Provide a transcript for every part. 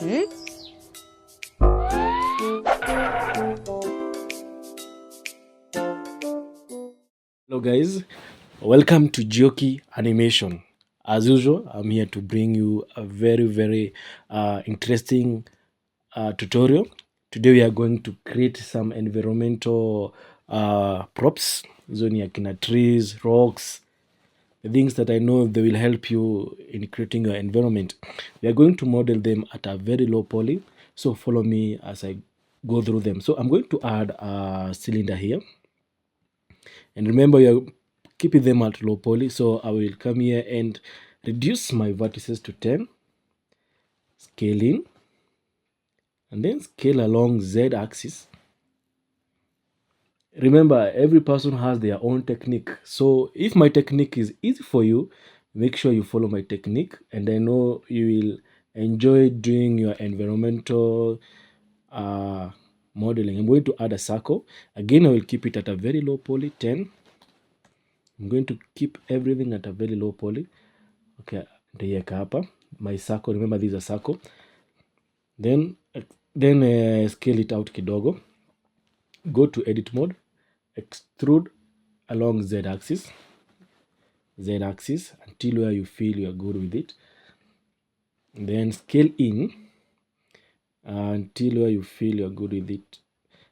Hello guys, welcome to Gioki Animation. As usual, I'm here to bring you a very interesting tutorial. Today we are going to create some environmental props. Hizo ni akina trees, rocks, the things that I know they will help you in creating your environment. We are going to model them at a very low poly. So follow me as I go through them. So I'm going to add a cylinder here. And remember, you're keeping them at low poly. So I will come here and reduce my vertices to 10, scaling, and then scale along Z axis. Remember, every person has their own technique. So if my technique is easy for you, make sure you follow my technique, and I know you will enjoy doing your environmental modeling. I'm going to add a circle. Again, I will keep it at a very low poly, 10. I'm going to keep everything at a very low poly. Okay, nitaiweka hapa my circle. Remember, this is a circle. Then scale it out kidogo. Go to edit mode, extrude along z axis until where you feel you are good with it. Then scale in until where you feel you are good with it.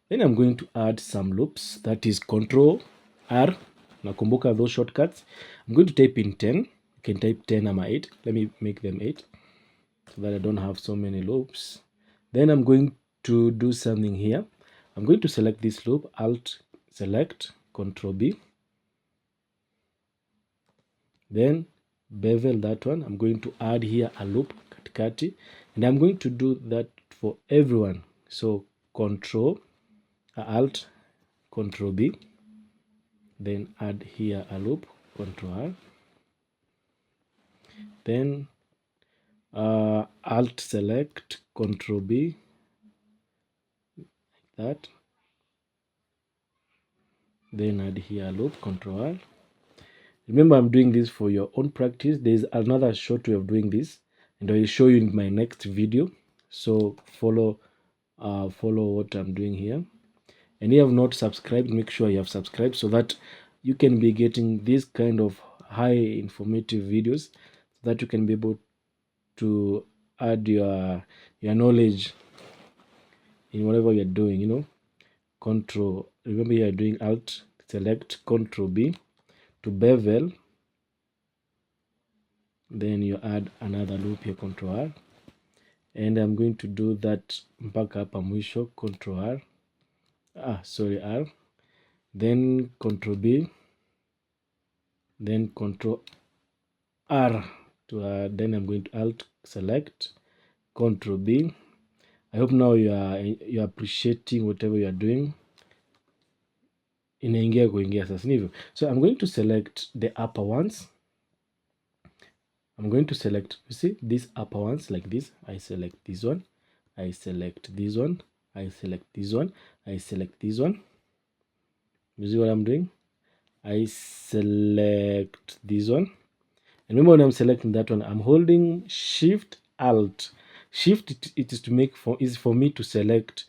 Then I'm going to add some loops. That is Control R. Nakumbuka those shortcuts. I'm going to type in 10. You can type 10 ama 8. Let me make them 8 so that I don't have so many loops. Then I'm going to do something here. I'm going to select this loop, Alt select, Control B. Then bevel that one. I'm going to add here a loop, katikati, and I'm going to do that for everyone. So Control, Alt, Control B. Then add here a loop, Control R. Then Alt select, Control B, like that. Then add here a loop, Control R. Remember, I'm doing this for your own practice. There's another short way of doing this, and I will show you in my next video. So follow what I'm doing here. And if you have not subscribed, make sure you have subscribed so that you can be getting this kind of high informative videos, so that you can be able to add your knowledge in whatever you're doing. Remember, you're doing Alt select, Control B to bevel. Then you add another loop here, Control R, and I'm going to do that mpaka hapa mwisho, Control R, R, then Control B, then Control R to then I'm going to Alt select, Control B. I hope now you are appreciating whatever you are doing. Inaingia kuingia sasa hivyo. So I'm going to select the upper ones. I'm going to select, you see, these upper ones like this. I select this one, I select this one, I select this one, I select this one. You see what I'm doing? I select this one. And remember, when I'm selecting that one, I'm holding Shift Alt. Shift it is to make for me to select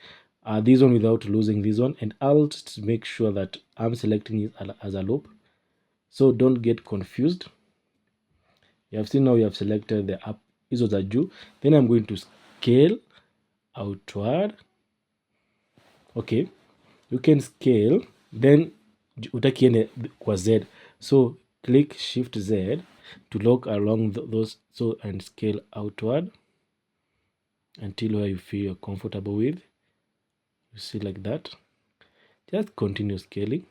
this one without losing this one, and Alt to make sure that I'm selecting it as a loop. So don't get confused. You have seen now you have selected the up. This was a juu. Then I'm going to scale outward. Okay, you can scale. Then utakiende kwa Z. So click Shift Z to lock along those, so and scale outward until where you feel you're comfortable with. You see, like that. Just continue scaling.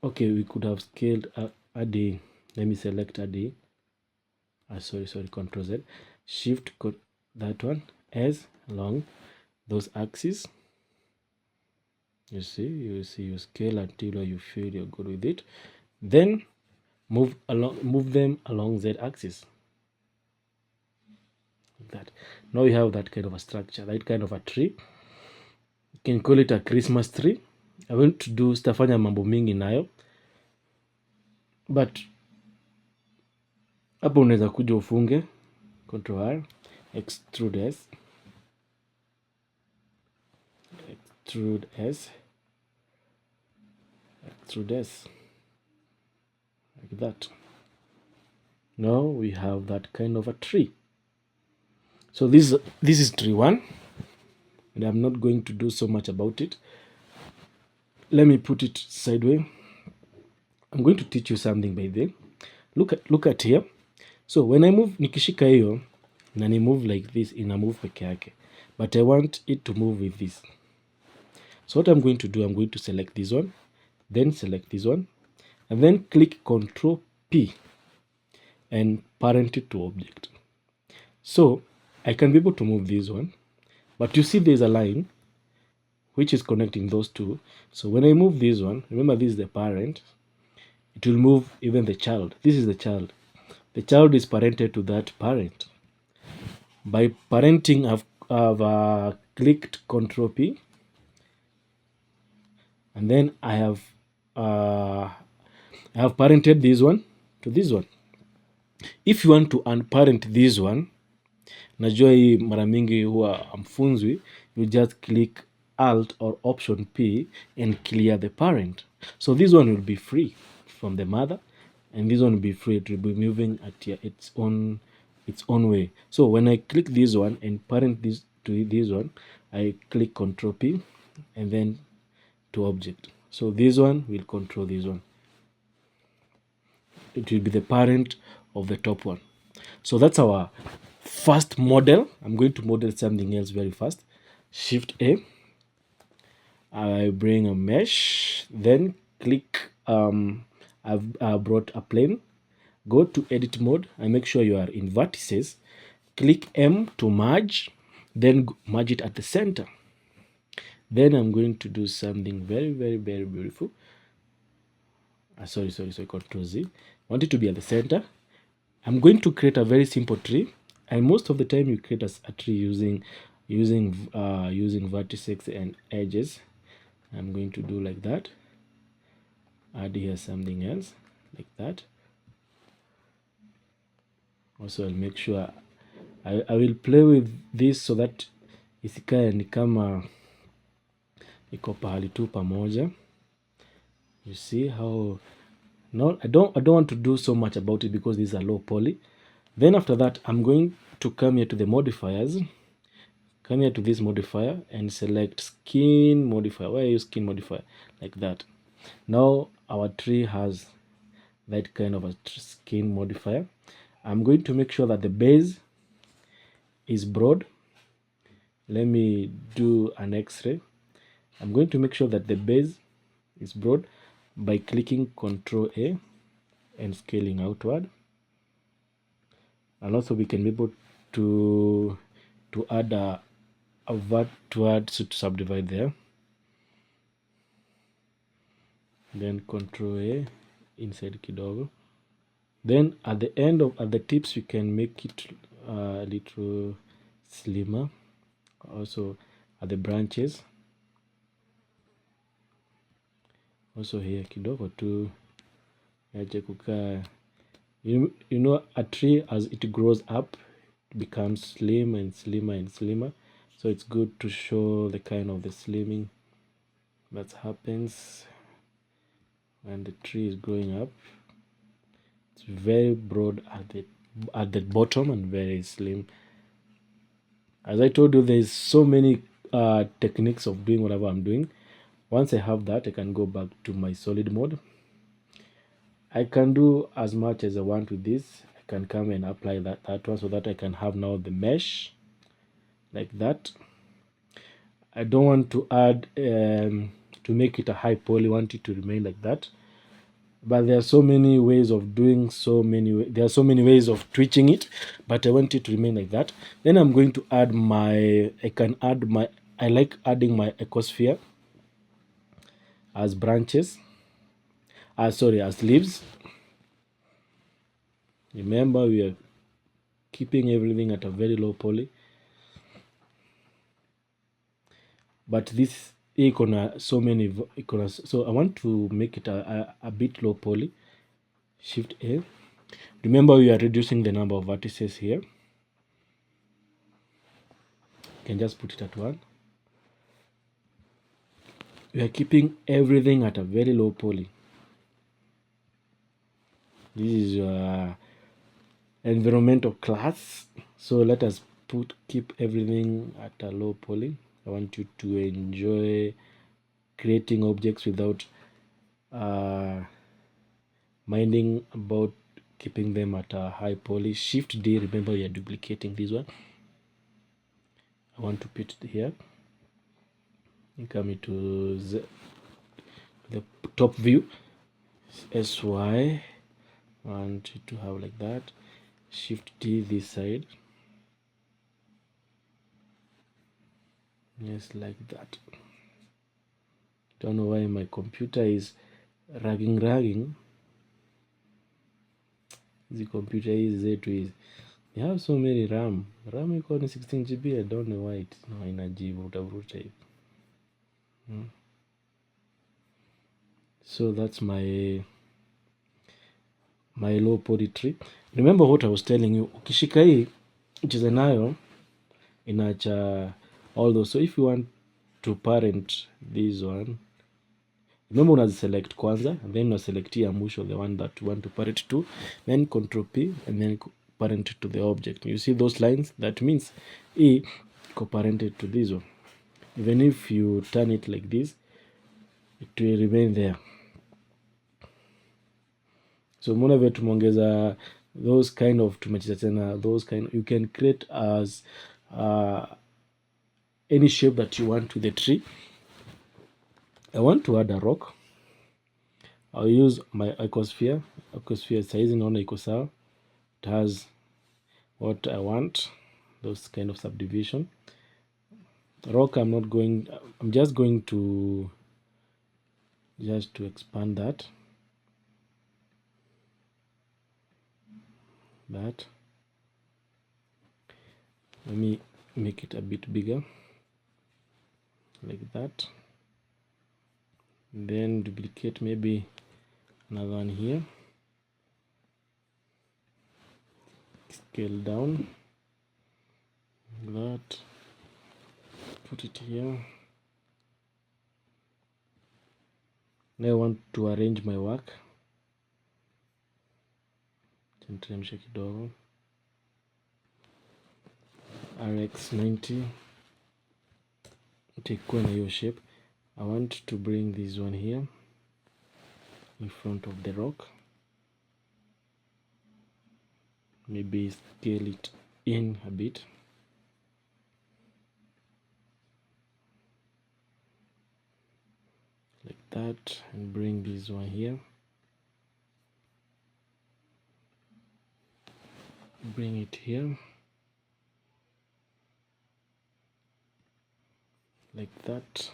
Okay, we could have scaled a day. Let me select a day. Sorry, Control Z. Shift that one as along those axes. You scale until where you feel you're good with it. Then move them along Z axis. Like that. Now you have that kind of a structure, that kind of a tree. You can call it a Christmas tree. I want to do stafanya mambo mingi nayo, but hapo unaweza kuja ufunge Control R, extrude S, extrude S, extrude S, like that. Now we have that kind of a tree. So this is tree 1, and I'm not going to do so much about it. Let me put it sideways. I'm going to teach you something by the way. Look at here. So when I move, nikishika hiyo na ni move like this, ina move peke yake, but I want it to move with this. So what I'm going to do, I'm going to select this one, then select this one, and then click Control P and parent it to object. So I can be able to move this one, but you see there's a line which is connecting those two. So when I move this one, remember this is the parent, it will move even the child. This is the child. The child is parented to that parent. By parenting, I've clicked Control P, and then I have parented this one to this one. If you want to unparent this one, najua hii mara mingi huwa amfunzwi, you just click Alt or Option P and clear the parent. So this one will be free from the mother, and this one will be free. It will be moving at its own way. So when I click this one and parent this to this one, I click Control P and then to object. So this one will control this one. It will be the parent of the top one. So that's our first model. I'm going to model something else very fast. Shift A. I bring a mesh, then click I've brought a plane. Go to edit mode and make sure you are in vertices. Click M to merge, then merge it at the center. Then I'm going to do something very, very, very beautiful. Sorry, Control Z. I want it to be at the center. I'm going to create a very simple tree, and most of the time you create a tree using vertices and edges. I'm going to do like that. Add here something else like that. Also, I'll make sure I will play with this so that isikae ni kama iko pahali tu pamoja. You see how no, I don't want to do so much about it because these are low poly. Then after that, I'm going to come here to the modifiers. Come here to this modifier and select skin modifier. Where is skin modifier? Like that. Now our tree has that kind of a skin modifier. I'm going to make sure that the base is broad. Let me do an X-ray. I'm going to make sure that the base is broad by clicking Control A and scaling outward. And also we can be able to add a vertward to subdivide there. Then Control A inside kidogo. Then at the tips we can make it a little slimmer. Also at the branches. Also here kidogo tu yaje kukaa. You know, a tree as it grows up it becomes slim and slimmer and slimmer. So it's good to show the kind of the slimming that happens when the tree is growing up. It's very broad at the bottom and very slim. As I told you, there's so many techniques of doing whatever I'm doing. Once I have that, I can go back to my solid mode. I can do as much as I want with this. I can come and apply that one so that I can have now the mesh like that. I don't want to add to make it a high poly. I want it to remain like that. But there are so many ways of doing there are so many ways of twitching it, but I want it to remain like that. Then I'm going to add I like adding my ecosphere as branches, as leaves. Remember, we are keeping everything at a very low poly, but this so I want to make it a bit low poly. Shift A. Remember, we are reducing the number of vertices here. can just put it at 1. We are keeping everything at a very low poly. This is your environmental class, so let us keep everything at a low poly. I want you to enjoy creating objects without minding about keeping them at a high poly. Shift D, remember you are duplicating this one. I want to put it here. Come into the top view, SY. I want it to have like that. Shift D this side. Yes, like that. Don't know why my computer is ragging. The computer is Z2 you have so many RAM iko ni 16 GB. I don't know why it's no inajivuta hivi. So that's my low poly tree. Remember what I was telling you, ukishika hii ucheze nayo inaacha all those. So if you want to parent this one, remember una select kwanza and then una select ya mwisho, the one that you want to parent to, then Control P and then parent to the object. You see those lines? That means E co-parented to this one. Even if you turn it like this, it will remain there. So mona vile tumeongeza those kind of tumecheza tena those kind, you can create as any shape that you want with the tree. I want to add a rock. I'll use my icosphere. Icosphere size naona iko sawa. It has what I want, those kind of subdivision. Rock I'm just going to expand that. Let me make it a bit bigger like that, then duplicate maybe another one here, scale down that, put it here. Now I want to arrange my work. Niteremshe kidogo, RX90 itakuwa na hiyo shape. I want to bring this one here in front of the rock, maybe scale it in a bit like that, and bring this one here, bring it here like that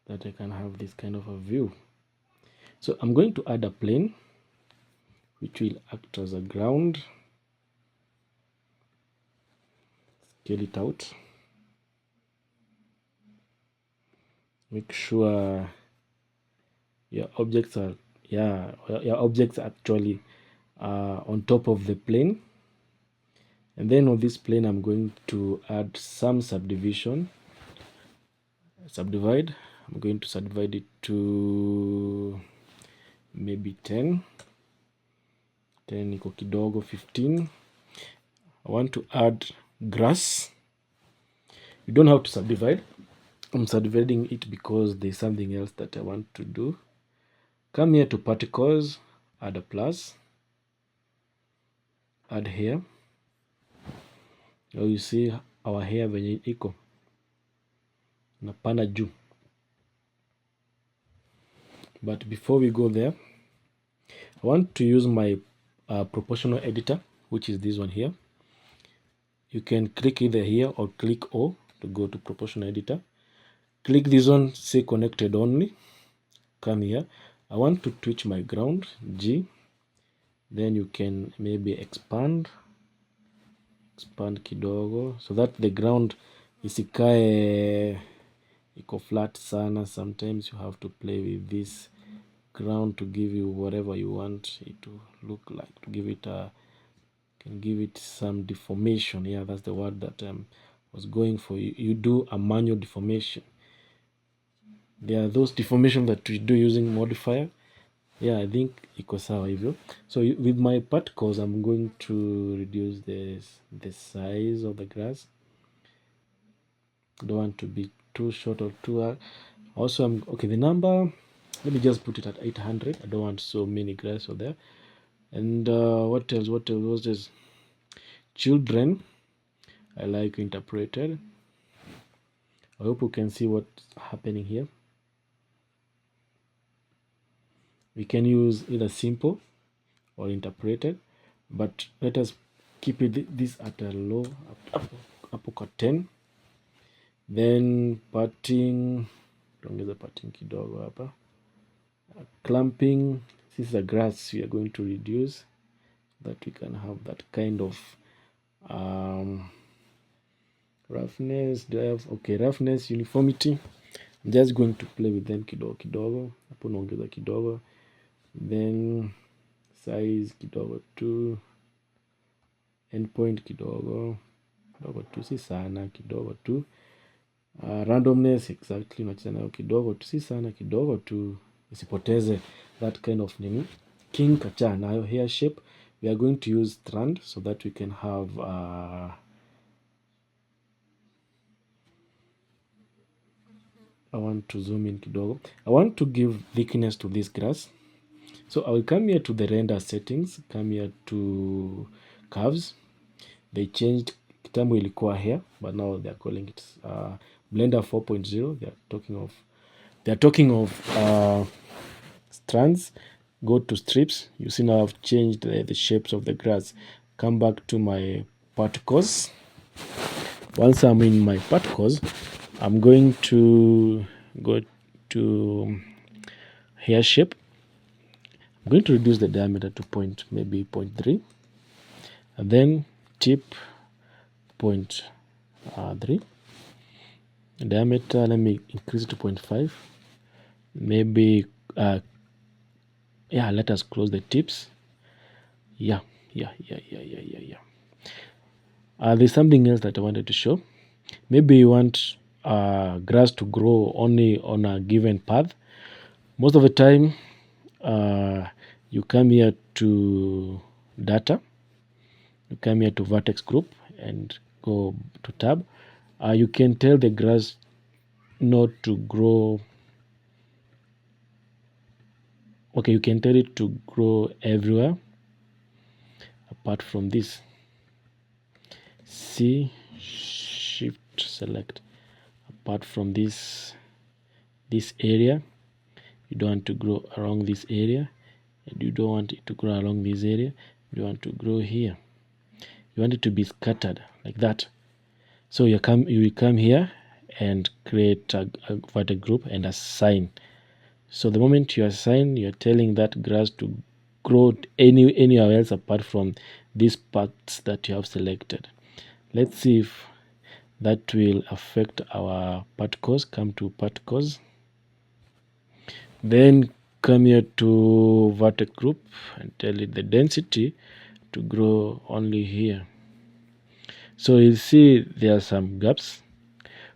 I can have this kind of a view. So I'm going to add a plane which will act as a ground. Scale it out. Make sure your objects are actually on top of the plane. And then on this plane I'm going to add some subdivision. I'm going to subdivide it to maybe 10 iko kidogo, 15. I want to add grass. You don't have to subdivide. I'm subdividing it because there's something else that I want to do. Come here to particles, add a plus, add here. Now you see our hair venye iko napanda juu. But before we go there, I want to use my proportional editor, which is this one here. You can click either here or click O to go to proportional editor. Click this one, say connected only. Come here. I want to twitch my ground, G. Then you can maybe expand kidogo so that the ground isikae iko flat sana. Sometimes you have to play with this ground to give you whatever you want it to look like, to give it some deformation. Yeah, that's the word that I'm was going for, you do a manual deformation. There are those deformation that we do using modifier. Yeah, I think iko sawa hivyo. So with my particles, I'm going to reduce the size of the grass. Don't want to be too short or too hard. Also, I'm okay. The number, let me just put it at 800. I don't want so many grass over there. And what else? What else was this? Children, I like interpreted. I hope you can see what's happening here. We can use either simple or interpreted, but let us keep it this at a low, up 10. Then parting, tuongeza parting kidogo hapa. Clamping, this is a grass we are going to reduce, that we can have that kind of roughness. Do I have, okay, roughness, uniformity. I'm just going to play with them kidogo kidogo. Hapo naongeza kidogo. Then size kidogo tu, endpoint kidogo tu, si sana, kidogo tu. Randomness, exactly, nacheza nayo kidogo tu, si sana, kidogo tu, isipoteze that kind of nini. King kacha nayo. Hair shape, we are going to use strand so that we can have I want to zoom in kidogo. I want to give thickness to this grass. So I will come here to the render settings, come here to curves. They changed, kitambo ilikuwa here, but now they are calling it Blender 4.0. They are talking of strands. Go to strips. You see now I've changed the shapes of the grass. Come back to my particles. Once I'm in my particles, I'm going to go to hair shape. I'm going to reduce the diameter to maybe 0.3, and then tip 0.3. Diameter, let me increase it to 0.5. Maybe yeah, let us close the tips. Yeah. There's something else that I wanted to show. Maybe you want grass to grow only on a given path. Most of the time, you come here to data, you come here to vertex group and go to tab. You can tell the grass not to grow. Okay, you can tell it to grow everywhere apart from this. C, shift select. Apart from this area, you don't want to grow around this area, and you don't want it to grow along this area. You want to grow here. You want it to be scattered like that. So you will come here and create a vertex group and assign. So the moment you assign, you're telling that grass to grow anywhere else apart from these parts that you have selected. Let's see if that will affect our particles. Come to particles, then come here to vertex group and tell it the density to grow only here. So you see there are some gaps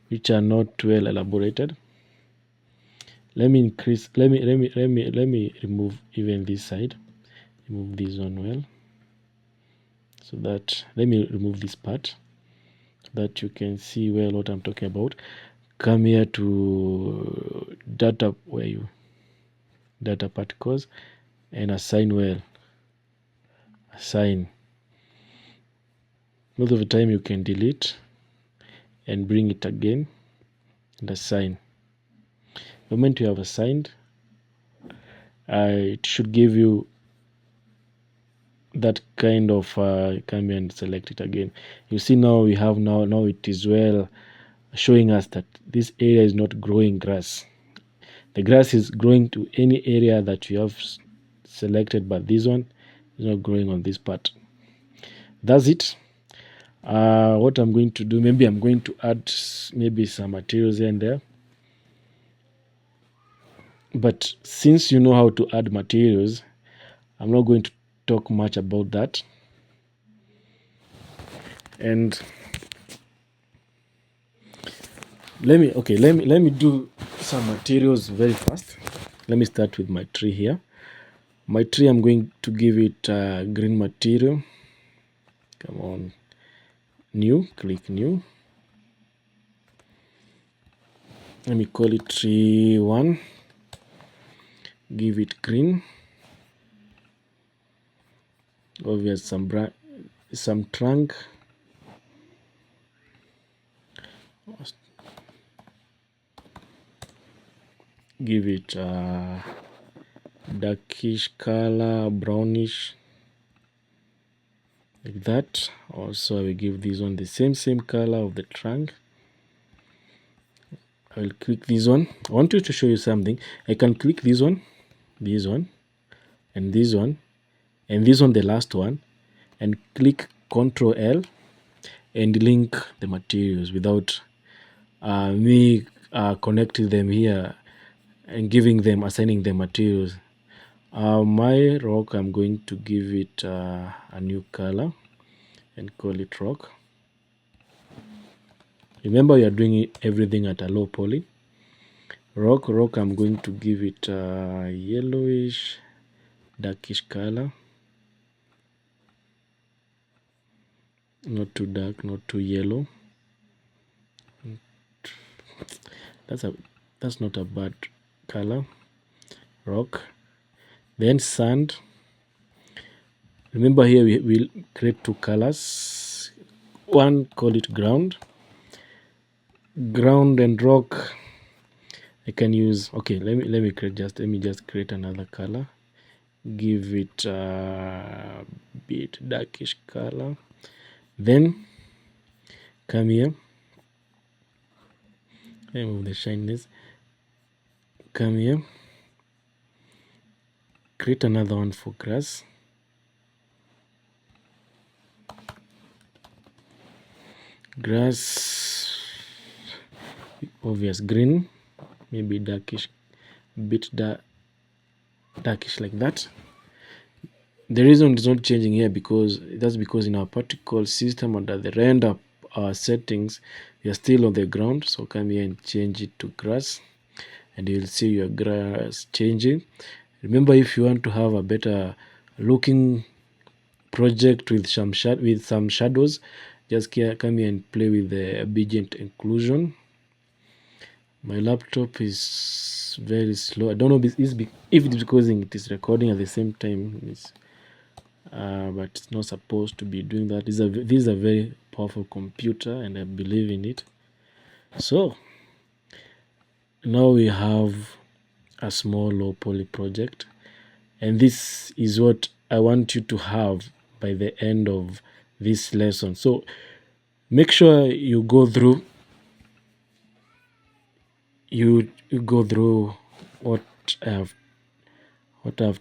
which are not well elaborated. Let me remove even this side. Remove this one well. So that, let me remove this part so that you can see well what I'm talking about. Come here to data, data particles, and assign well. Assign. Most of the time you can delete and bring it again and assign. The moment you have assigned, it should give you that kind of come here and select it again. You see now we have now it is well showing us that this area is not growing grass. The grass is growing to any area that you have selected, but this one is not growing on this part. That's it. What I'm going to do, maybe I'm going to add maybe some materials here and there, but since you know how to add materials, I'm not going to talk much about that. And let me do some materials very fast. Let me start with my tree here. My tree, I'm going to give it green material. Come on, new, click new. Let me call it tree 1. Give it green. Obvious, some trunk. Give it darkish color, brownish, like that. Also, I will give this one the same color of the trunk. I will click this one. I want you to show you something. I can click this one, and this one, and this one, the last one, and click Ctrl L and link the materials without me connecting them here and assigning them materials. My rock, I'm going to give it a new color and call it rock. Remember, you are doing everything at a low poly. Rock, I'm going to give it a yellowish, darkish color. Not too dark, not too yellow. That's not a bad color. Rock. Then sand. Remember, here we will create 2 colors. One, call it ground. Ground and rock, I can use. Okay, let me just create another color. Give it a bit darkish color. Then come here. Remove the shininess. Come here. Create another one for grass. Grass, obvious green, maybe darkish, bit darkish like that. The reason it's not changing here because in our particle system under the render settings, we are still on the ground. So come here and change it to grass, and you'll see your grass changing. Remember, if you want to have a better looking project with some shadows, just come here and play with the ambient inclusion. My laptop is very slow. I don't know if it's because it is recording at the same time. But it's not supposed to be doing that. This is a very powerful computer, and I believe in it. So now we have a small low poly project, and this is what I want you to have by the end of this lesson. So make sure you go through what I've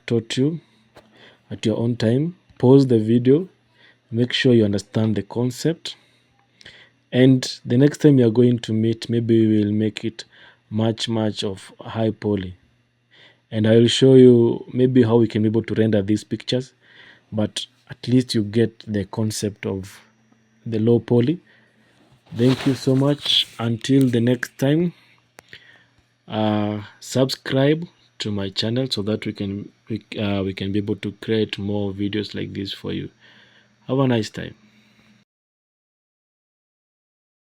taught you at your own time. Pause the video, make sure you understand the concept, and the next time you're going to meet, maybe we will make it much of high poly, and I will show you maybe how we can be able to render these pictures, but at least you get the concept of the low poly. Thank you so much. Until the next time, subscribe to my channel so that we can be able to create more videos like this for you. Have a nice time.